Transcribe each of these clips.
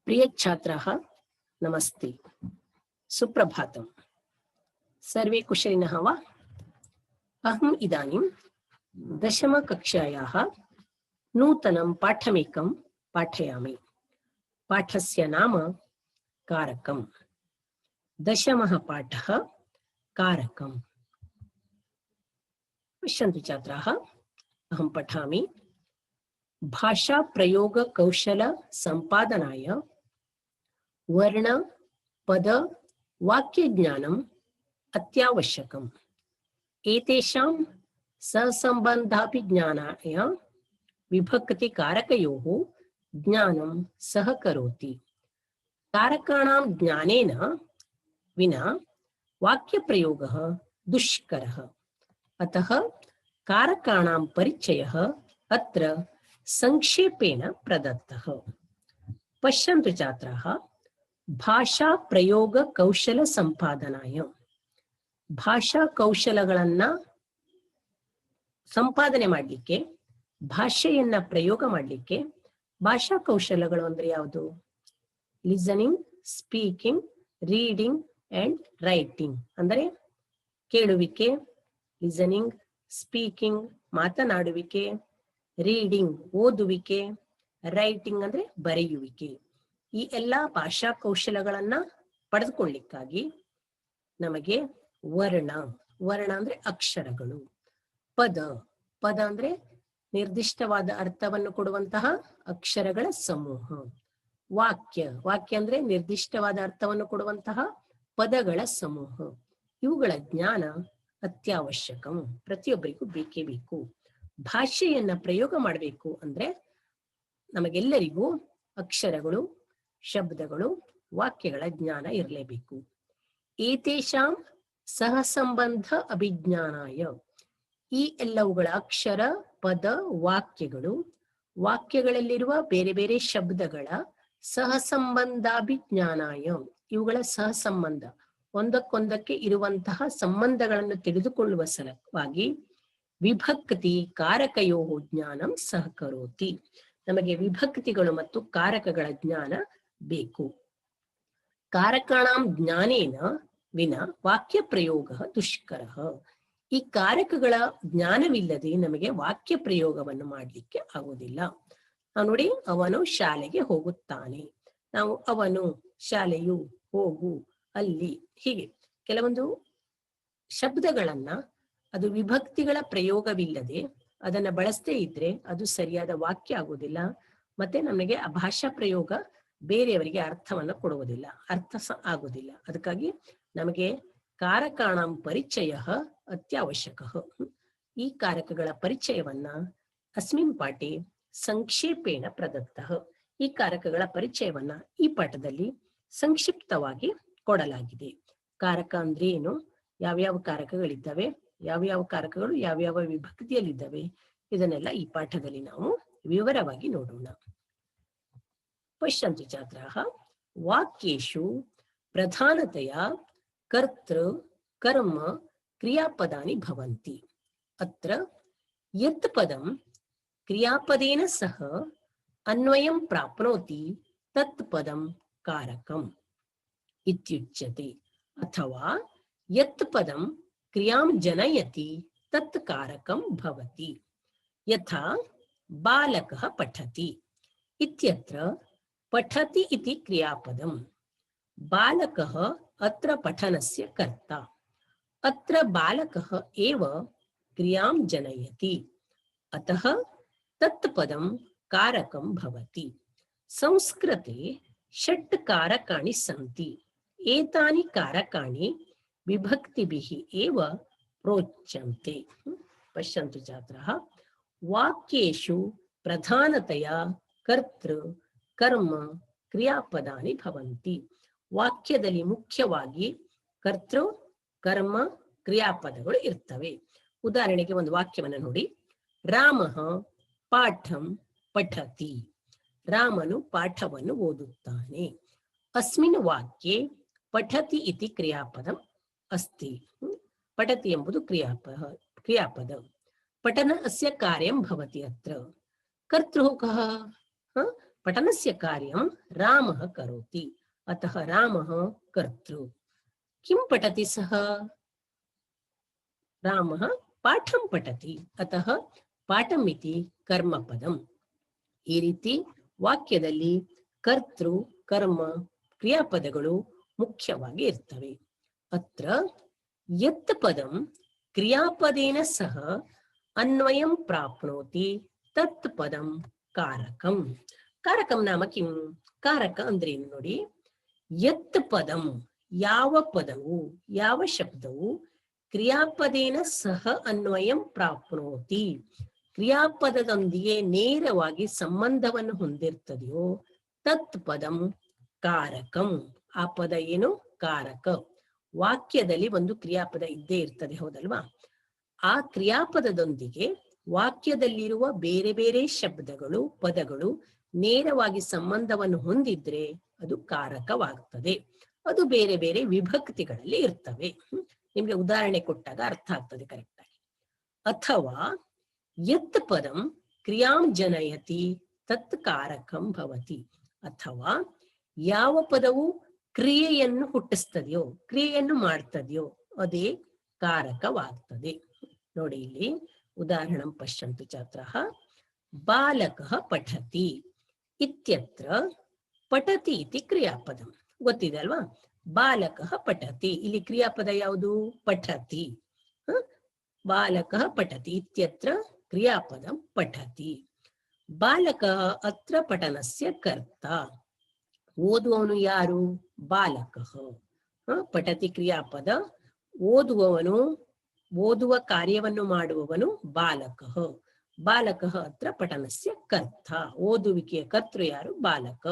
प्रिय छात्राः नमस्ते सुप्रभातम् सर्वे कुशलिनः वा? अहम् इदानीं दशमकक्षायाः नूतनं पाठमेकं पाठयामि। पाठस्य नाम कारकम्। दशमः पाठः कारकम्। पश्यन्तु छात्राः, अहं पठामि। भाषा प्रयोग कौशल संपादनाय वर्ण पद वाक्य ज्ञानम् अत्यावश्यकम्। एतेषां सहसंबन्धाभिज्ञानाय विभक्ति कारकयोः ज्ञानं सहकरोति। कारकाणां ज्ञानेन विना वाक्यप्रयोगः दुष्करः। अतः कारकाणां परिचयः अत्र संक्षेपेण प्रदत्तः। पश्यन्तु छात्राः, ಭಾಷಾ ಪ್ರಯೋಗ ಕೌಶಲ ಸಂಪಾದನಾಯ ಭಾಷಾ ಕೌಶಲಗಳನ್ನ ಸಂಪಾದನೆ ಮಾಡಲಿಕ್ಕೆ, ಭಾಷೆಯನ್ನ ಪ್ರಯೋಗ ಮಾಡಲಿಕ್ಕೆ ಭಾಷಾ ಕೌಶಲಗಳು ಅಂದ್ರೆ ಯಾವುದು? Listening, speaking, reading and writing. ಅಂದರೆ ಕೇಳುವಿಕೆ, ಲಿಸನಿಂಗ್, ಸ್ಪೀಕಿಂಗ್ ಮಾತನಾಡುವಿಕೆ, ರೀಡಿಂಗ್ ಓದುವಿಕೆ, ರೈಟಿಂಗ್ ಅಂದ್ರೆ ಬರೆಯುವಿಕೆ. ಈ ಎಲ್ಲ ಭಾಷಾ ಕೌಶಲಗಳನ್ನ ಪಡೆದುಕೊಳ್ಳಿಕ್ಕಾಗಿ ನಮಗೆ ವರ್ಣ ಅಂದ್ರೆ ಅಕ್ಷರಗಳು, ಪದ ಅಂದ್ರೆ ನಿರ್ದಿಷ್ಟವಾದ ಅರ್ಥವನ್ನು ಕೊಡುವಂತಹ ಅಕ್ಷರಗಳ ಸಮೂಹ, ವಾಕ್ಯ ಅಂದ್ರೆ ನಿರ್ದಿಷ್ಟವಾದ ಅರ್ಥವನ್ನು ಕೊಡುವಂತಹ ಪದಗಳ ಸಮೂಹ. ಇವುಗಳ ಜ್ಞಾನ ಅತ್ಯವಶ್ಯಕಂ, ಪ್ರತಿಯೊಬ್ಬರಿಗೂ ಬೇಕೇ ಬೇಕು. ಭಾಷೆಯನ್ನ ಪ್ರಯೋಗ ಮಾಡಬೇಕು ಅಂದ್ರೆ ನಮಗೆಲ್ಲರಿಗೂ ಅಕ್ಷರಗಳು, ಶಬ್ದಗಳು, ವಾಕ್ಯಗಳ ಜ್ಞಾನ ಇರಲೇಬೇಕು. ಏತೇಷಾಂ ಸಹಸಂಬಂಧ ಅಭಿಜ್ಞಾನಾಯ, ಈ ಎಲ್ಲವುಗಳ ಅಕ್ಷರ, ಪದ, ವಾಕ್ಯಗಳು, ವಾಕ್ಯಗಳಲ್ಲಿರುವ ಬೇರೆ ಬೇರೆ ಶಬ್ದಗಳ ಸಹಸಂಬಂಧಾಭಿಜ್ಞಾನಾಯ, ಇವುಗಳ ಸಹಸಂಬಂಧ, ಒಂದಕ್ಕೊಂದಕ್ಕೆ ಇರುವಂತಹ ಸಂಬಂಧಗಳನ್ನು ತಿಳಿದುಕೊಳ್ಳುವ ಸಲುವಾಗಿ ವಿಭಕ್ತಿ ಕಾರಕಯೋ ಜ್ಞಾನಂ ಸಹಕರೋತಿ, ನಮಗೆ ವಿಭಕ್ತಿಗಳು ಮತ್ತು ಕಾರಕಗಳ ಜ್ಞಾನ ಬೇಕು. ಕಾರಕಾಣಾಂ ಜ್ಞಾನೇನ ವಿನ ವಾಕ್ಯ ಪ್ರಯೋಗ ದುಷ್ಕರ. ಈ ಕಾರಕಗಳ ಜ್ಞಾನವಿಲ್ಲದೆ ನಮಗೆ ವಾಕ್ಯ ಪ್ರಯೋಗವನ್ನು ಮಾಡಲಿಕ್ಕೆ ಆಗುವುದಿಲ್ಲ. ನಾವು ನೋಡಿ, ಅವನು ಶಾಲೆಗೆ ಹೋಗುತ್ತಾನೆ, ನಾವು ಅವನು, ಶಾಲೆಯು, ಹೋಗು, ಅಲ್ಲಿ, ಹೀಗೆ ಕೆಲವೊಂದು ಶಬ್ದಗಳನ್ನ ಅದು ವಿಭಕ್ತಿಗಳ ಪ್ರಯೋಗವಿಲ್ಲದೆ ಅದನ್ನ ಬಳಸದೇ ಇದ್ರೆ ಅದು ಸರಿಯಾದ ವಾಕ್ಯ ಆಗುವುದಿಲ್ಲ. ಮತ್ತೆ ನಮಗೆ ಆ ಭಾಷಾ ಪ್ರಯೋಗ ಬೇರೆಯವರಿಗೆ ಅರ್ಥವನ್ನು ಕೊಡುವುದಿಲ್ಲ, ಅರ್ಥ ಆಗುವುದಿಲ್ಲ. ಅದಕ್ಕಾಗಿ ನಮಗೆ ಕಾರಕಾಣಾಂ ಪರಿಚಯ ಅತ್ಯವಶ್ಯಕ. ಈ ಕಾರಕಗಳ ಪರಿಚಯವನ್ನ ಅಸ್ಮಿನ್ ಪಾಠೆ ಸಂಕ್ಷೇಪೇಣ ಪ್ರದತ್ತ. ಈ ಕಾರಕಗಳ ಪರಿಚಯವನ್ನ ಈ ಪಾಠದಲ್ಲಿ ಸಂಕ್ಷಿಪ್ತವಾಗಿ ಕೊಡಲಾಗಿದೆ. ಕಾರಕ ಅಂದ್ರೆ ಏನು, ಯಾವ್ಯಾವ ಕಾರಕಗಳಿದ್ದಾವೆ, ಯಾವ್ಯಾವ ಕಾರಕಗಳು ಯಾವ್ಯಾವ ವಿಭಕ್ತಿಯಲ್ಲಿದ್ದಾವೆ, ಇದನ್ನೆಲ್ಲ ಈ ಪಾಠದಲ್ಲಿ ನಾವು ವಿವರವಾಗಿ ನೋಡೋಣ. ಪಶ್ಯಂತು ಛಾತ್ರಾಃ, ವಾಕ್ಯೇಷು ಪ್ರಧಾನತೆಯ ಕರ್ತೃ ಕರ್ಮ ಕ್ರಿಯಾಪದಾನಿ ಭವಂತಿ. ಅತ್ರ ಯತ್ ಪದಂ ಕ್ರಿಯಾಪದೇನ ಸಹ ಅನ್ವಯಂ ಪ್ರಾಪ್ನೋತಿ ತತ್ ಪದಂ ಕಾರಕಂ ಇತ್ಯುಚ್ಯತೆ. ಅಥವಾ ಯತ್ ಪದಂ ಕ್ರಿಯಾಂ ಜನಯತಿ ತತ್ ಕಾರಕಂ ಭವತಿ. ಯಥಾ ಬಾಲಕಃ ಪಠತಿ ಇತ್ಯತ್ರ ಪಠತಿ ಇತಿ ಕ್ರಿಯಾಪದಂ. ಬಾಲಕಃ ಅತ್ರ ಪಠನಸ್ಯ ಕರ್ತಾ. ಅತ್ರ ಬಾಲಕಃ ಏವ ಕ್ರಿಯಾಂ ಜನಯತಿ, ಅತಃ ತತ್ ಪದಂ ಕಾರಕಂ ಭವತಿ. ಸಂಸ್ಕೃತೆ ಷಟ್ ಕಾರಕಾಣಿ ಸಂತಿ. ಏತಾನಿ ಕಾರಕಾಣಿ ವಿಭಕ್ತಿಭಿಃ ಏವ ಪ್ರೋಚ್ಯಂತೆ. ಪಶ್ಯಂತು ಛಾತ್ರಾಃ, ವಾಕ್ಯೇಷು ಪ್ರಧಾನತೆಯ ಕರ್ತೃ ಕರ್ಮ ಕ್ರಿಯಾಪದಾನಿ ಭವಂತಿ. ವಾಕ್ಯದಲ್ಲಿ ಮುಖ್ಯವಾಗಿ ಕರ್ತೃ ಕರ್ಮ ಕ್ರಿಯಾಪದಗಳು ಇರ್ತವೆ. ಉದಾಹರಣೆಗೆ ಒಂದು ವಾಕ್ಯವನ್ನು ನೋಡಿ. ರಾಮಃ ಪಾಠಂ ಪಠತಿ. ರಾಮನು ಪಾಠವನ್ನು ಓದುತ್ತಾನೆ. ಅಸ್ಮಿನ್ ವಾಕ್ಯೆ ಪಠತಿ ಇತಿ ಕ್ರಿಯಾಪದಂ ಅಸ್ತಿ. ಪಠತಿ ಎಂಬುದು ಕ್ರಿಯಾಪದ. ಪಠನ ಅಸ್ಯ ಕಾರ್ಯಂ ಭವತಿ. ಅತ್ರ ಕರ್ತೃ ಕಃ? पठनस्य कार्यं रामः करोति, अतः रामः कर्तृ। किं पठति सः? रामः पाठं पठति, अतः पाठम् इति कर्मपदम्। ಈ ರೀತಿ ವಾಕ್ಯದಲ್ಲಿ ಕರ್ತೃ ಕರ್ಮ ಕ್ರಿಯಾಪದಗಳು ಮುಖ್ಯವಾಗಿ ಇರ್ತವೆ. ಅತ್ರ ಯತ್ ಪದಂ ಕ್ರಿಯಾಪದೇನ ಸಹ ಅನ್ವಯಂ ಪ್ರಾಪ್ನೋತಿ ತತ್ ಪದಂ ಕಾರಕಂ. ಕಾರಕಂ ನಾಮ ಕಿಂ? ಕಾರಕ ಅಂದ್ರೆ ಏನು ನೋಡಿ, ಯತ್ ಪದಂ ಯಾವ ಪದವು ಯಾವ ಶಬ್ದವು ಕ್ರಿಯಾಪದೇನ ಸಹ ಅನ್ವಯಂ ಪ್ರಾಪ್ನೋತಿ ಕ್ರಿಯಾಪದದೊಂದಿಗೆ ನೇರವಾಗಿ ಸಂಬಂಧವನ್ನು ಹೊಂದಿರ್ತದೆಯೋ ತತ್ ಪದಂ ಕಾರಕಂ. ಆ ಪದ ಏನು? ಕಾರಕ. ವಾಕ್ಯದಲ್ಲಿ ಒಂದು ಕ್ರಿಯಾಪದ ಇದ್ದೇ ಇರ್ತದೆ, ಹೌದಲ್ವಾ? ಆ ಕ್ರಿಯಾಪದದೊಂದಿಗೆ ವಾಕ್ಯದಲ್ಲಿರುವ ಬೇರೆ ಬೇರೆ ಶಬ್ದಗಳು ಪದಗಳು ನೇರವಾಗಿ ಸಂಬಂಧವನ್ನು ಹೊಂದಿದ್ರೆ ಅದು ಕಾರಕವಾಗ್ತದೆ. ಅದು ಬೇರೆ ಬೇರೆ ವಿಭಕ್ತಿಗಳಲ್ಲಿ ಇರ್ತವೆ. ನಿಮ್ಗೆ ಉದಾಹರಣೆ ಕೊಟ್ಟಾಗ ಅರ್ಥ ಆಗ್ತದೆ ಕರೆಕ್ಟ್ ಆಗಿ. ಅಥವಾ ಯತ್ ಪದಂ ಕ್ರಿಯಾಂ ಜನಯತಿ ತತ್ ಕಾರಕಂ ಭವತಿ. ಅಥವಾ ಯಾವ ಪದವು ಕ್ರಿಯೆಯನ್ನು ಹುಟ್ಟಿಸ್ತದೆಯೋ ಕ್ರಿಯೆಯನ್ನು ಮಾಡ್ತದೆಯೋ ಅದೇ ಕಾರಕವಾಗ್ತದೆ. ನೋಡಿ ಇಲ್ಲಿ ಉದಾಹರಣಂ ಪಶ್ಯಂತು ಛಾತ್ರಃ. ಬಾಲಕಃ ಪಠತಿ ಇತ್ಯತ್ರ ಪಠತಿ ಇತಿ ಕ್ರಿಯಾಪದಂ. ಗೊತ್ತಿದೆ ಅಲ್ವಾ? ಬಾಲಕಃ ಪಠತಿ, ಇಲ್ಲಿ ಕ್ರಿಯಾಪದ ಯಾವುದು? ಪಠತಿ. ಬಾಲಕಃ ಪಠತಿ ಇತ್ಯತ್ರ ಕ್ರಿಯಾಪದಂ ಪಠತಿ. ಬಾಲಕಃ ಅತ್ರ ಪಠನಸ್ಯ ಕರ್ತ. ಓದುವವನು ಯಾರು? ಬಾಲಕಃ. ಪಠತಿ ಕ್ರಿಯಾಪದ, ಓದುವವನು ಓದುವ ಕಾರ್ಯವನ್ನು ಮಾಡುವವನು ಬಾಲಕಃ. ಬಾಲಕಃ ಅತ್ರ ಪಠನಸ್ಯ ಕರ್ತ. ಓದುವಿಕೆಯ ಕರ್ತೃ ಯಾರು? ಬಾಲಕ.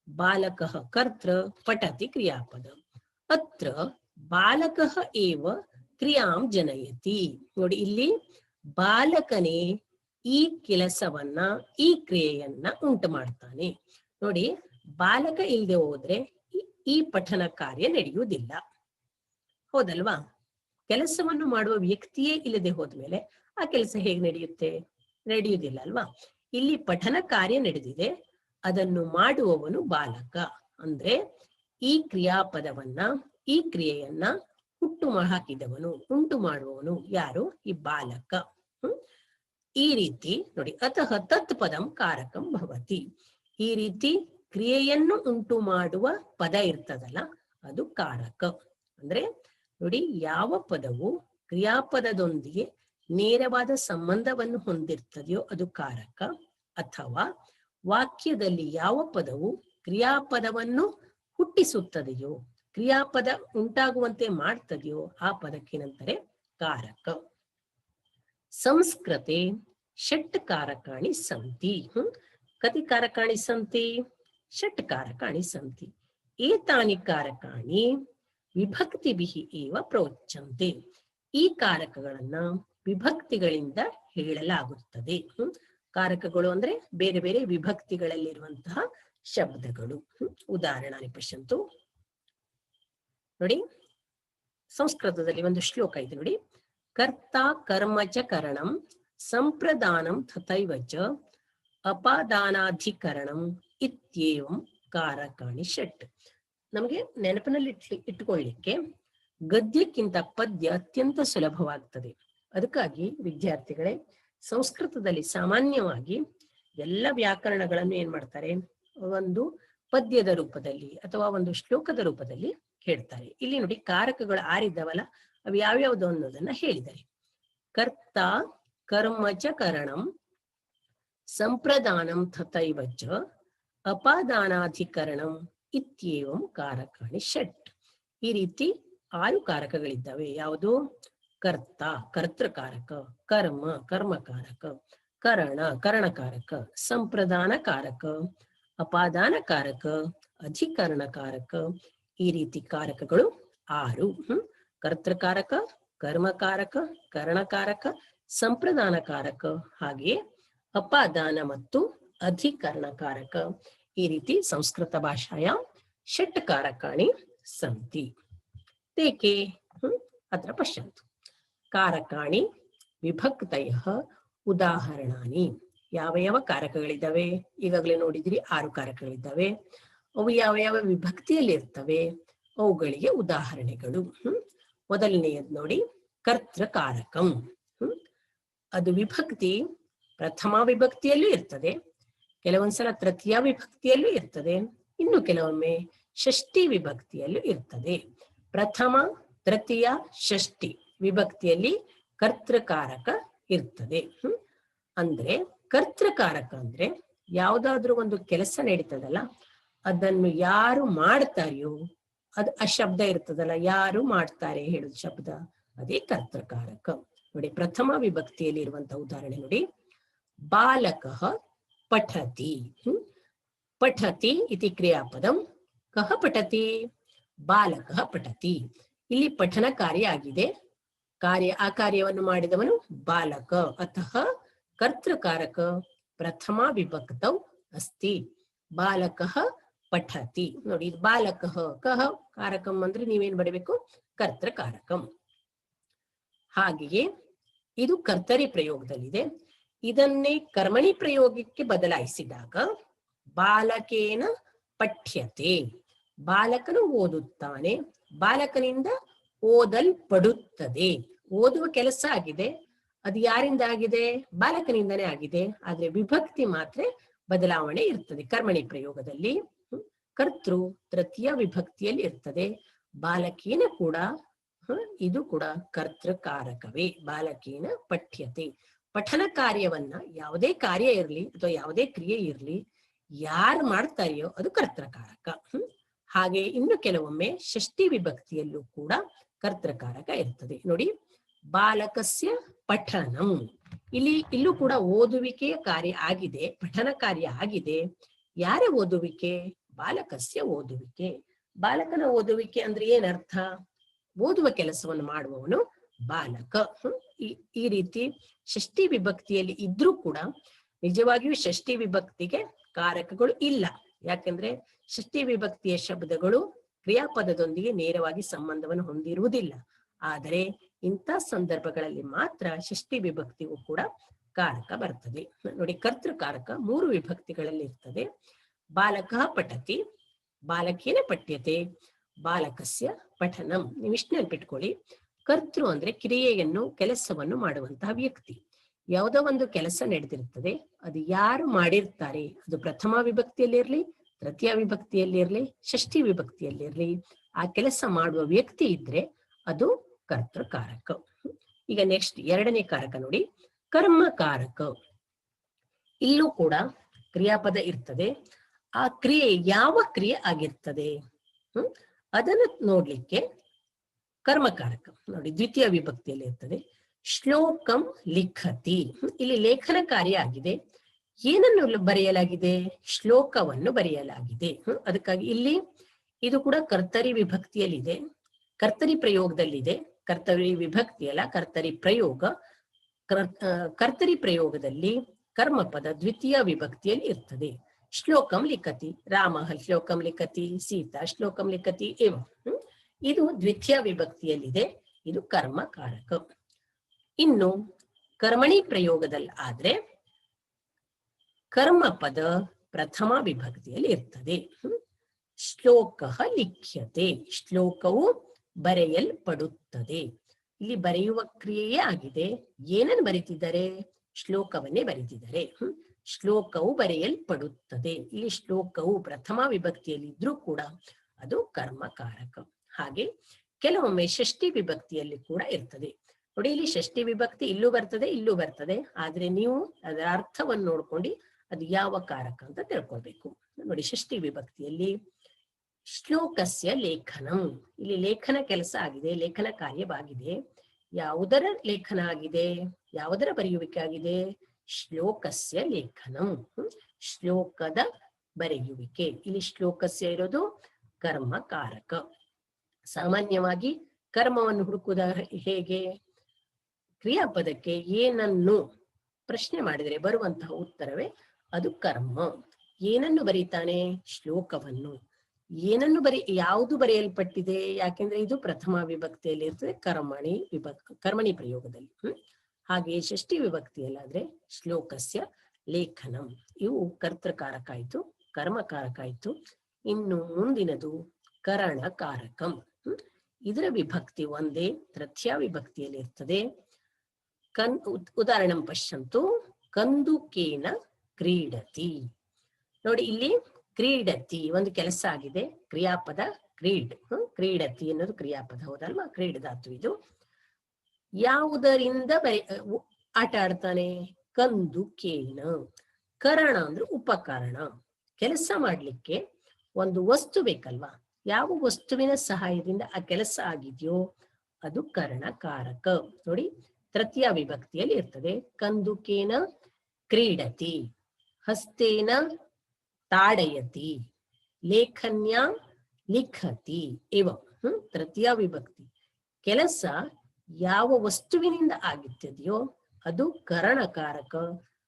ಬಾಲಕಃ ಕರ್ತೃ ಪಠತಿ ಕ್ರಿಯಾಪದ. ಅತ್ರ ಬಾಲಕಃ ಏವ ಕ್ರಿಯಾಂ ಜನಯತಿ. ನೋಡಿ ಇಲ್ಲಿ ಬಾಲಕನೇ ಈ ಕೆಲಸವನ್ನ ಈ ಕ್ರಿಯೆಯನ್ನ ಉಂಟು ಮಾಡ್ತಾನೆ. ನೋಡಿ, ಬಾಲಕ ಇಲ್ಲದೆ ಹೋದ್ರೆ ಈ ಪಠನ ಕಾರ್ಯ ನಡೆಯುವುದಿಲ್ಲ, ಹೌದಲ್ವಾ? ಕೆಲಸವನ್ನು ಮಾಡುವ ವ್ಯಕ್ತಿಯೇ ಇಲ್ಲದೆ ಹೋದ್ಮೇಲೆ ಆ ಕೆಲಸ ಹೇಗೆ ನಡೆಯುತ್ತೆ? ನಡೆಯುವುದಿಲ್ಲ ಅಲ್ವಾ? ಇಲ್ಲಿ ಪಠನ ಕಾರ್ಯ ನಡೆದಿದೆ, ಅದನ್ನು ಮಾಡುವವನು ಬಾಲಕ. ಅಂದ್ರೆ ಈ ಕ್ರಿಯಾಪದವನ್ನ ಈ ಕ್ರಿಯೆಯನ್ನ ಹುಟ್ಟು ಹಾಕಿದವನು ಉಂಟು ಮಾಡುವವನು ಯಾರು? ಈ ಬಾಲಕ. ಈ ರೀತಿ ನೋಡಿ, ಅತಃ ತತ್ ಪದಂ ಕಾರಕಂ ಭವತಿ. ಈ ರೀತಿ ಕ್ರಿಯೆಯನ್ನು ಉಂಟು ಮಾಡುವ ಪದ ಇರ್ತದಲ್ಲ, ಅದು ಕಾರಕ. ಅಂದ್ರೆ ನೋಡಿ, ಯಾವ ಪದವು ಕ್ರಿಯಾಪದದೊಂದಿಗೆ ನೇರವಾದ ಸಂಬಂಧವನ್ನು ಹೊಂದಿರ್ತದೆಯೋ ಅದು ಕಾರಕ. ಅಥವಾ ವಾಕ್ಯದಲ್ಲಿ ಯಾವ ಪದವು ಕ್ರಿಯಾಪದವನ್ನು ಹುಟ್ಟಿಸುತ್ತದೆಯೋ ಕ್ರಿಯಾಪದ ಉಂಟಾಗುವಂತೆ ಮಾಡ್ತದೆಯೋ ಆ ಪದಕ್ಕೇನಂತಾರೆ? ಕಾರಕ. ಸಂಸ್ಕೃತೆ ಷಟ್ ಕಾರಕಾಣಿ ಸಂತಿ. ಕತಿ ಕಾರಕಾಣಿ ಸಂತಿ? ಷಟ್ ಕಾರಕಾಣಿ ಸಂತಿ. ಏತಾನಿ ಕಾರಕಾಣಿ ವಿಭಕ್ತಿಭಿಃ ಏವ ಪ್ರೋಚ್ಯಂತೆ. ಈ ಕಾರಕಗಳನ್ನ ವಿಭಕ್ತಿಗಳಿಂದ ಹೇಳಲಾಗುತ್ತದೆ. ಕಾರಕಗಳು ಅಂದ್ರೆ ಬೇರೆ ಬೇರೆ ವಿಭಕ್ತಿಗಳಲ್ಲಿರುವಂತಹ ಶಬ್ದಗಳು. ಉದಾಹರಣೆ ಪಶ್ಯಂತು. ನೋಡಿ, ಸಂಸ್ಕೃತದಲ್ಲಿ ಒಂದು ಶ್ಲೋಕ ಇದೆ ನೋಡಿ. ಕರ್ತ ಕರ್ಮ ಚ ಕರಣಂ ಸಂಪ್ರದಾನಂ ತಥೈವ ಚ ಅಪಾದಾನಾಧಿಕರಣಂ ಇತ್ಯೇವಂ ಕಾರಕಾಣಿ ಷಟ್. ನಮಗೆ ನೆನಪಿನಲ್ಲಿ ಇಟ್ಟುಕೊಳ್ಳಿಕ್ಕೆ ಗದ್ಯಕ್ಕಿಂತ ಪದ್ಯ ಅತ್ಯಂತ ಸುಲಭವಾಗ್ತದೆ. ಅದಕ್ಕಾಗಿ ವಿದ್ಯಾರ್ಥಿಗಳೇ, ಸಂಸ್ಕೃತದಲ್ಲಿ ಸಾಮಾನ್ಯವಾಗಿ ಎಲ್ಲ ವ್ಯಾಕರಣಗಳನ್ನು ಏನ್ ಮಾಡ್ತಾರೆ? ಒಂದು ಪದ್ಯದ ರೂಪದಲ್ಲಿ ಅಥವಾ ಒಂದು ಶ್ಲೋಕದ ರೂಪದಲ್ಲಿ ಹೇಳ್ತಾರೆ. ಇಲ್ಲಿ ನೋಡಿ, ಕಾರಕಗಳು ಆರಿದ್ದವಲ್ಲ, ಅವು ಯಾವ್ಯಾವ್ದು ಅನ್ನೋದನ್ನ ಹೇಳಿದ್ದಾರೆ. ಕರ್ತ ಕರ್ಮ ಚ ಕರಣಂ ಸಂಪ್ರದಾನಂ ತಥೈವ ಚ ಅಪಾದಾನಾಧಿಕರಣಂ ಇತ್ಯೇವಂ ಕಾರಕಾಣಿ ಷಟ್. ಈ ರೀತಿ 6 ಕಾರಕಗಳಿದ್ದಾವೆ. ಯಾವುದು? ಕರ್ತ ಕರ್ತೃಕಾರಕ, ಕರ್ಮ ಕರ್ಮಕಾರಕ, ಕರಣ ಕರಣಕಾರಕ, ಸಂಪ್ರದಾನ ಕಾರಕ, ಅಪಾದಾನ ಕಾರಕ, ಅಧಿಕರಣ ಕಾರಕ. ಈ ರೀತಿ ಕಾರಕಗಳು 6. ಕರ್ತೃಕಾರಕ, ಕರ್ಮಕಾರಕ, ಕರಣಕಾರಕ, ಸಂಪ್ರದಾನ ಕಾರಕ, ಹಾಗೆಯೇ ಅಪಾದಾನ ಮತ್ತು ಅಧಿಕರಣಕಾರಕ. ಈ ರೀತಿ ಸಂಸ್ಕೃತ ಭಾಷಾಯ ಷಟ್ ಕಾರಕಾಣಿ ಸಂತಿ. ತೇಕೆ ಅತ್ರ ಪಶ್ಯಂತು. ಕಾರಕಾಣಿ ವಿಭಕ್ತಯಃ ಉದಾಹರಣಾನಿ. ಯಾವ ಯಾವ ಕಾರಕಗಳಿದ್ದಾವೆ? ಈಗಾಗಲೇ ನೋಡಿದ್ರಿ 6 ಕಾರಕಗಳಿದ್ದಾವೆ. ಅವು ಯಾವ ಯಾವ ವಿಭಕ್ತಿಯಲ್ಲಿ ಇರ್ತವೆ, ಅವುಗಳಿಗೆ ಉದಾಹರಣೆಗಳು. ಮೊದಲನೆಯದು ನೋಡಿ, ಕರ್ತೃಕಾರಕಂ. ಅದು ವಿಭಕ್ತಿ ಪ್ರಥಮ ವಿಭಕ್ತಿಯಲ್ಲೂ ಇರ್ತದೆ, ಕೆಲವೊಂದ್ಸಲ ತೃತೀಯ ವಿಭಕ್ತಿಯಲ್ಲೂ ಇರ್ತದೆ, ಇನ್ನು ಕೆಲವೊಮ್ಮೆ ಷಷ್ಠಿ ವಿಭಕ್ತಿಯಲ್ಲೂ ಇರ್ತದೆ. ಪ್ರಥಮ, ತೃತೀಯ, ಷಷ್ಠಿ ವಿಭಕ್ತಿಯಲ್ಲಿ ಕರ್ತೃಕಾರಕ ಇರ್ತದೆ. ಅಂದ್ರೆ ಕರ್ತೃಕಾರಕ ಅಂದ್ರೆ ಯಾವ್ದಾದ್ರು ಒಂದು ಕೆಲಸ ನಡೀತದಲ್ಲ, ಅದನ್ನು ಯಾರು ಮಾಡ್ತಾರೆಯೋ ಅದು ಆ ಶಬ್ದ ಇರ್ತದಲ್ಲ, ಯಾರು ಮಾಡ್ತಾರೆ ಹೇಳುದು ಶಬ್ದ, ಅದೇ ಕರ್ತೃಕಾರಕ. ನೋಡಿ, ಪ್ರಥಮ ವಿಭಕ್ತಿಯಲ್ಲಿ ಇರುವಂತಹ ಉದಾಹರಣೆ ನೋಡಿ, ಬಾಲಕಃ ಪಠತಿ. ಪಠತಿ ಇತಿ ಕ್ರಿಯಾಪದಂ, ಕಹ ಪಠತಿ, ಬಾಲಕಃ ಪಠತಿ. ಇಲ್ಲಿ ಪಠನ ಕಾರ್ಯ ಆಗಿದೆ, ಆ ಕಾರ್ಯವನ್ನು ಮಾಡಿದವನು ಬಾಲಕ. ಅತಃ ಕರ್ತೃಕಾರಕ ಪ್ರಥಮ ವಿಭಕ್ತೌ ಅಸ್ತಿ. ಬಾಲಕಃ ಪಠತಿ. ನೋಡಿ, ಬಾಲಕಃ ಕಹ ಕಾರಕಂ ಅಂದ್ರೆ ನೀವೇನ್ ಬರಬೇಕು? ಕರ್ತೃಕಾರಕಂ. ಹಾಗೆಯೇ ಇದು ಕರ್ತರಿ ಪ್ರಯೋಗದಲ್ಲಿದೆ. ಇದನ್ನೇ ಕರ್ಮಣಿ ಪ್ರಯೋಗಕ್ಕೆ ಬದಲಾಯಿಸಿದಾಗ ಬಾಲಕೇನ ಪಠ್ಯತೆ, ಬಾಲಕನು ಓದುತ್ತಾನೆ, ಬಾಲಕನಿಂದ ಓದಲ್ಪಡುತ್ತದೆ. ಓದುವ ಕೆಲಸ ಆಗಿದೆ, ಅದು ಯಾರಿಂದ ಆಗಿದೆ? ಬಾಲಕನಿಂದನೇ ಆಗಿದೆ. ಆದ್ರೆ ವಿಭಕ್ತಿ ಮಾತ್ರ ಬದಲಾವಣೆ ಇರ್ತದೆ. ಕರ್ಮಣಿ ಪ್ರಯೋಗದಲ್ಲಿ ಕರ್ತೃ ತೃತೀಯ ವಿಭಕ್ತಿಯಲ್ಲಿ ಇರ್ತದೆ, ಬಾಲಕೇನ ಕೂಡ ಇದು ಕೂಡ ಕರ್ತೃಕಾರಕವೇ. ಬಾಲಕೇನ ಪಠ್ಯತೆ, ಪಠನ ಕಾರ್ಯವನ್ನ ಯಾವುದೇ ಕಾರ್ಯ ಇರಲಿ ಅಥವಾ ಯಾವುದೇ ಕ್ರಿಯೆ ಇರಲಿ, ಯಾರು ಮಾಡ್ತಾರೆಯೋ ಅದು ಕರ್ತೃಕಾರಕ. ಹಾಗೆ ಇನ್ನು ಕೆಲವೊಮ್ಮೆ ಷಷ್ಠಿ ವಿಭಕ್ತಿಯಲ್ಲೂ ಕೂಡ ಕರ್ತೃಕಾರಕ ಇರ್ತದೆ. ನೋಡಿ, ಬಾಲಕಸ್ಯ ಪಠನಂ, ಇಲ್ಲೂ ಕೂಡ ಓದುವಿಕೆಯ ಕಾರ್ಯ ಆಗಿದೆ, ಪಠನ ಕಾರ್ಯ ಆಗಿದೆ. ಯಾರ ಓದುವಿಕೆ? ಬಾಲಕಸ್ಯ ಓದುವಿಕೆ. ಬಾಲಕನ ಓದುವಿಕೆ ಅಂದ್ರೆ ಏನರ್ಥ? ಓದುವ ಕೆಲಸವನ್ನು ಮಾಡುವವನು ಬಾಲಕ. ಈ ರೀತಿ ಷಷ್ಠಿ ವಿಭಕ್ತಿಯಲ್ಲಿ ಇದ್ರೂ ಕೂಡ ನಿಜವಾಗಿಯೂ ಷಷ್ಠಿ ವಿಭಕ್ತಿಗೆ ಕಾರಕಗಳು ಇಲ್ಲ. ಯಾಕಂದ್ರೆ ಷಷ್ಠಿ ವಿಭಕ್ತಿಯ ಶಬ್ದಗಳು ಕ್ರಿಯಾಪದದೊಂದಿಗೆ ನೇರವಾಗಿ ಸಂಬಂಧವನ್ನು ಹೊಂದಿರುವುದಿಲ್ಲ. ಆದರೆ ಇಂಥ ಸಂದರ್ಭಗಳಲ್ಲಿ ಮಾತ್ರ ಷಷ್ಠಿ ವಿಭಕ್ತಿಗೂ ಕೂಡ ಕಾರಕ ಬರ್ತದೆ. ನೋಡಿ, ಕರ್ತೃಕಾರಕ 3 ವಿಭಕ್ತಿಗಳಲ್ಲಿ ಇರ್ತದೆ. ಬಾಲಕ ಪಠತಿ, ಬಾಲಕೇನ ಪಠ್ಯತೆ, ಬಾಲಕಸ್ಯ ಪಠನಂ. ನೀವು ಇಷ್ಟು ನೆನಪಿಟ್ಕೊಳ್ಳಿ. ಕರ್ತೃ ಅಂದ್ರೆ ಕ್ರಿಯೆಯನ್ನು, ಕೆಲಸವನ್ನು ಮಾಡುವಂತಹ ವ್ಯಕ್ತಿ. ಯಾವುದೋ ಒಂದು ಕೆಲಸ ನಡೆದಿರ್ತದೆ, ಅದು ಯಾರು ಮಾಡಿರ್ತಾರೆ, ಅದು ಪ್ರಥಮ ವಿಭಕ್ತಿಯಲ್ಲಿರ್ಲಿ, ತೃತೀಯ ವಿಭಕ್ತಿಯಲ್ಲಿರ್ಲಿ, ಷಷ್ಠಿ ವಿಭಕ್ತಿಯಲ್ಲಿರ್ಲಿ, ಆ ಕೆಲಸ ಮಾಡುವ ವ್ಯಕ್ತಿ ಇದ್ರೆ ಅದು ಕರ್ತೃಕಾರಕ. ಈಗ ನೆಕ್ಸ್ಟ್ 2ನೇ ಕಾರಕ ನೋಡಿ, ಕರ್ಮಕಾರಕ. ಇಲ್ಲೂ ಕೂಡ ಕ್ರಿಯಾಪದ ಇರ್ತದೆ. ಆ ಕ್ರಿಯೆ ಯಾವ ಕ್ರಿಯೆ ಆಗಿರ್ತದೆ ಅದನ್ನು ನೋಡ್ಲಿಕ್ಕೆ ಕರ್ಮಕಾರಕ. ನೋಡಿ, ದ್ವಿತೀಯ ವಿಭಕ್ತಿಯಲ್ಲಿ ಇರ್ತದೆ. ಶ್ಲೋಕಂ ಲಿಖತಿ. ಇಲ್ಲಿ ಲೇಖನ ಕಾರ್ಯ ಆಗಿದೆ. ಏನನ್ನು ಬರೆಯಲಾಗಿದೆ? ಶ್ಲೋಕವನ್ನು ಬರೆಯಲಾಗಿದೆ. ಅದಕ್ಕಾಗಿ ಇಲ್ಲಿ ಇದು ಕೂಡ ಕರ್ತರಿ ವಿಭಕ್ತಿಯಲ್ಲಿದೆ, ಕರ್ತರಿ ಪ್ರಯೋಗದಲ್ಲಿದೆ. ಕರ್ತರಿ ವಿಭಕ್ತಿ ಅಲ್ಲ, ಕರ್ತರಿ ಪ್ರಯೋಗ. ಕರ್ತರಿ ಪ್ರಯೋಗದಲ್ಲಿ ಕರ್ಮಪದ ದ್ವಿತೀಯ ವಿಭಕ್ತಿಯಲ್ಲಿ ಇರ್ತದೆ. ಶ್ಲೋಕಂ ಲಿಖತಿ, ರಾಮ ಶ್ಲೋಕಂ ಲಿಖತಿ, ಸೀತಾ ಶ್ಲೋಕಂ ಲಿಖತಿ ಏವ. ಇದು ದ್ವಿತೀಯ ವಿಭಕ್ತಿಯಲ್ಲಿದೆ, ಇದು ಕರ್ಮಕಾರಕ. ಇನ್ನು ಕರ್ಮಣಿ ಪ್ರಯೋಗದಲ್ಲಿ ಆದ್ರೆ ಕರ್ಮಪದ ಪ್ರಥಮ ವಿಭಕ್ತಿಯಲ್ಲಿ ಇರ್ತದೆ. ಶ್ಲೋಕಃ ಲಿಖ್ಯತೆ, ಶ್ಲೋಕವು ಬರೆಯಲ್ಪಡುತ್ತದೆ. ಇಲ್ಲಿ ಬರೆಯುವ ಕ್ರಿಯೆಯೇ ಆಗಿದೆ. ಏನನ್ನು ಬರೀತಿದ್ದಾರೆ? ಶ್ಲೋಕವನ್ನೇ ಬರೀತಿದ್ದಾರೆ. ಶ್ಲೋಕವು ಬರೆಯಲ್ಪಡುತ್ತದೆ. ಇಲ್ಲಿ ಶ್ಲೋಕವು ಪ್ರಥಮ ವಿಭಕ್ತಿಯಲ್ಲಿ ಇದ್ರೂ ಕೂಡ ಅದು ಕರ್ಮಕಾರಕ. ಹಾಗೆ ಕೆಲವೊಮ್ಮೆ ಷಷ್ಠಿ ವಿಭಕ್ತಿಯಲ್ಲಿ ಕೂಡ ಇರ್ತದೆ. ನೋಡಿ, ಇಲ್ಲಿ ಷಷ್ಠಿ ವಿಭಕ್ತಿ ಇಲ್ಲೂ ಬರ್ತದೆ, ಇಲ್ಲೂ ಬರ್ತದೆ. ಆದ್ರೆ ನೀವು ಅದರ ಅರ್ಥವನ್ನು ನೋಡ್ಕೊಂಡು ಅದು ಯಾವ ಕಾರಕ ಅಂತ ತಿಳ್ಕೊಳ್ಬೇಕು. ನೋಡಿ, ಷಷ್ಠಿ ವಿಭಕ್ತಿಯಲ್ಲಿ ಶ್ಲೋಕಸ್ಯ ಲೇಖನಂ. ಇಲ್ಲಿ ಲೇಖನ ಕೆಲಸ ಆಗಿದೆ, ಲೇಖನ ಕಾರ್ಯವಾಗಿದೆ. ಯಾವುದರ ಲೇಖನ ಆಗಿದೆ? ಯಾವುದರ ಬರೆಯುವಿಕೆ ಆಗಿದೆ? ಶ್ಲೋಕಸ್ಯ ಲೇಖನಂ, ಶ್ಲೋಕದ ಬರೆಯುವಿಕೆ. ಇಲ್ಲಿ ಶ್ಲೋಕಸ್ಯ ಇರೋದು ಕರ್ಮಕಾರಕ. ಸಾಮಾನ್ಯವಾಗಿ ಕರ್ಮವನ್ನು ಹುಡುಕುವುದ ಹೇಗೆ? ಕ್ರಿಯಾಪದಕ್ಕೆ ಏನನ್ನು ಪ್ರಶ್ನೆ ಮಾಡಿದರೆ ಬರುವಂತಹ ಉತ್ತರವೇ ಅದು ಕರ್ಮ. ಏನನ್ನು ಬರೀತಾನೆ? ಶ್ಲೋಕವನ್ನು. ಏನನ್ನು ಯಾವುದು ಬರೆಯಲ್ಪಟ್ಟಿದೆ? ಯಾಕೆಂದ್ರೆ ಇದು ಪ್ರಥಮ ವಿಭಕ್ತಿಯಲ್ಲಿ ಇರ್ತದೆ, ಕರ್ಮಣಿ ಪ್ರಯೋಗದಲ್ಲಿ. ಹಾಗೆ ಷಷ್ಠಿ ವಿಭಕ್ತಿಯಲ್ಲಾದ್ರೆ ಶ್ಲೋಕಸ್ಯ ಲೇಖನಂ. ಇವು ಕರ್ತೃಕಾರಕ ಆಯ್ತು, ಕರ್ಮಕಾರಕ ಆಯ್ತು. ಇನ್ನು ಮುಂದಿನದು ಕರಣಕಾರಕಂ. ಇದರ ವಿಭಕ್ತಿ ಒಂದೇ, ತೃತೀಯ ವಿಭಕ್ತಿಯಲ್ಲಿ ಇರ್ತದೆ. ಉದಾಹರಣೆ ಪಶ್ಯಂತು. ಕಂದುಕೇನ ಕ್ರೀಡತಿ. ನೋಡಿ, ಇಲ್ಲಿ ಕ್ರೀಡತಿ ಒಂದು ಕೆಲಸ ಆಗಿದೆ, ಕ್ರಿಯಾಪದ ಕ್ರೀಡ್. ಕ್ರೀಡತಿ ಅನ್ನೋದು ಕ್ರಿಯಾಪದ, ಹೌದಲ್ವಾ? ಕ್ರೀಡ್ ಧಾತು ಇದು. ಯಾವುದರಿಂದ ಆಟ ಆಡ್ತಾನೆ? ಕಂದುಕೇನ. ಕರಣ ಅಂದ್ರೆ ಉಪಕರಣ. ಕೆಲಸ ಮಾಡ್ಲಿಕ್ಕೆ ಒಂದು ವಸ್ತು ಬೇಕಲ್ವಾ? ಯಾವ ವಸ್ತುವಿನ ಸಹಾಯದಿಂದ ಆ ಕೆಲಸ ಆಗಿದೆಯೋ ಅದು ಕರಣಕಾರಕ. ನೋಡಿ, ತೃತೀಯ ವಿಭಕ್ತಿಯಲ್ಲಿ ಇರ್ತದೆ. ಕಂದುಕೇನ ಕ್ರೀಡತಿ, ಹಸ್ತೇನ ತಾಡಯತಿ, ಲೇಖನ್ಯ ಲಿಖತಿ ಇವ. ತೃತೀಯ ವಿಭಕ್ತಿ. ಕೆಲಸ ಯಾವ ವಸ್ತುವಿನಿಂದ ಆಗುತ್ತದೆಯೋ ಅದು ಕರಣಕಾರಕ,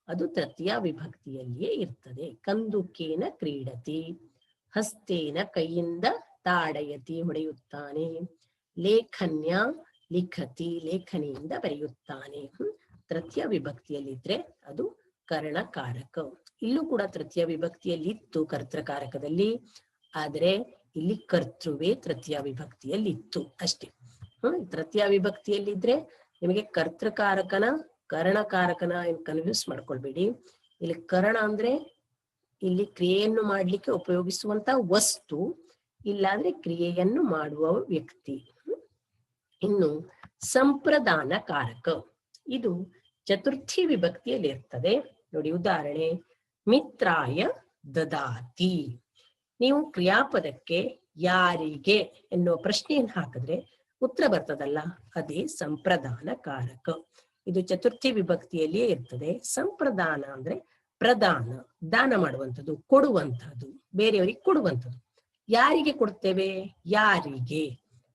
ಅದು ತೃತೀಯ ವಿಭಕ್ತಿಯಲ್ಲಿಯೇ ಇರ್ತದೆ. ಕಂದುಕೇನ ಕ್ರೀಡತಿ, ಹಸ್ತೇನ ಕೈಯಿಂದ ತಾಡಯತಿ ಹೊಡೆಯುತ್ತಾನೆ, ಲೇಖನ್ಯ ಲಿಖತಿ ಲೇಖನಿಯಿಂದ ಬರೆಯುತ್ತಾನೆ. ತೃತೀಯ ವಿಭಕ್ತಿಯಲ್ಲಿದ್ರೆ ಅದು ಕರಣಕಾರಕ. ಇಲ್ಲೂ ಕೂಡ ತೃತೀಯ ವಿಭಕ್ತಿಯಲ್ಲಿ ಇತ್ತು ಕರ್ತೃಕಾರಕದಲ್ಲಿ, ಆದ್ರೆ ಇಲ್ಲಿ ಕರ್ತೃವೇ ತೃತೀಯ ವಿಭಕ್ತಿಯಲ್ಲಿ ಇತ್ತು ಅಷ್ಟೇ. ತೃತೀಯ ವಿಭಕ್ತಿಯಲ್ಲಿದ್ರೆ ನಿಮಗೆ ಕರ್ತೃಕಾರಕನ ಕರಣಕಾರಕನ ಕನ್ಫ್ಯೂಸ್ ಮಾಡ್ಕೊಳ್ಬೇಡಿ. ಇಲ್ಲಿ ಕರಣ ಅಂದ್ರೆ ಇಲ್ಲಿ ಕ್ರಿಯೆಯನ್ನು ಮಾಡ್ಲಿಕ್ಕೆ ಉಪಯೋಗಿಸುವಂತ ವಸ್ತು, ಇಲ್ಲಾಂದ್ರೆ ಕ್ರಿಯೆಯನ್ನು ಮಾಡುವ ವ್ಯಕ್ತಿ. ಇನ್ನು ಸಂಪ್ರದಾನ ಕಾರಕ, ಇದು ಚತುರ್ಥಿ ವಿಭಕ್ತಿಯಲ್ಲಿ ಇರ್ತದೆ. ನೋಡಿ, ಉದಾಹರಣೆ ಮಿತ್ರಾಯ ದದಾತಿ. ನೀವು ಕ್ರಿಯಾಪದಕ್ಕೆ ಯಾರಿಗೆ ಎನ್ನುವ ಪ್ರಶ್ನೆಯನ್ನು ಹಾಕಿದ್ರೆ ಉತ್ತರ ಬರ್ತದಲ್ಲ, ಅದೇ ಸಂಪ್ರದಾನ ಕಾರಕ. ಇದು ಚತುರ್ಥಿ ವಿಭಕ್ತಿಯಲ್ಲಿಯೇ ಇರ್ತದೆ. ಸಂಪ್ರದಾನ ಅಂದ್ರೆ ಪ್ರದಾನ, ದಾನ ಮಾಡುವಂಥದ್ದು, ಕೊಡುವಂಥದ್ದು, ಬೇರೆಯವರಿಗೆ ಕೊಡುವಂಥದ್ದು. ಯಾರಿಗೆ ಕೊಡ್ತೇವೆ? ಯಾರಿಗೆ?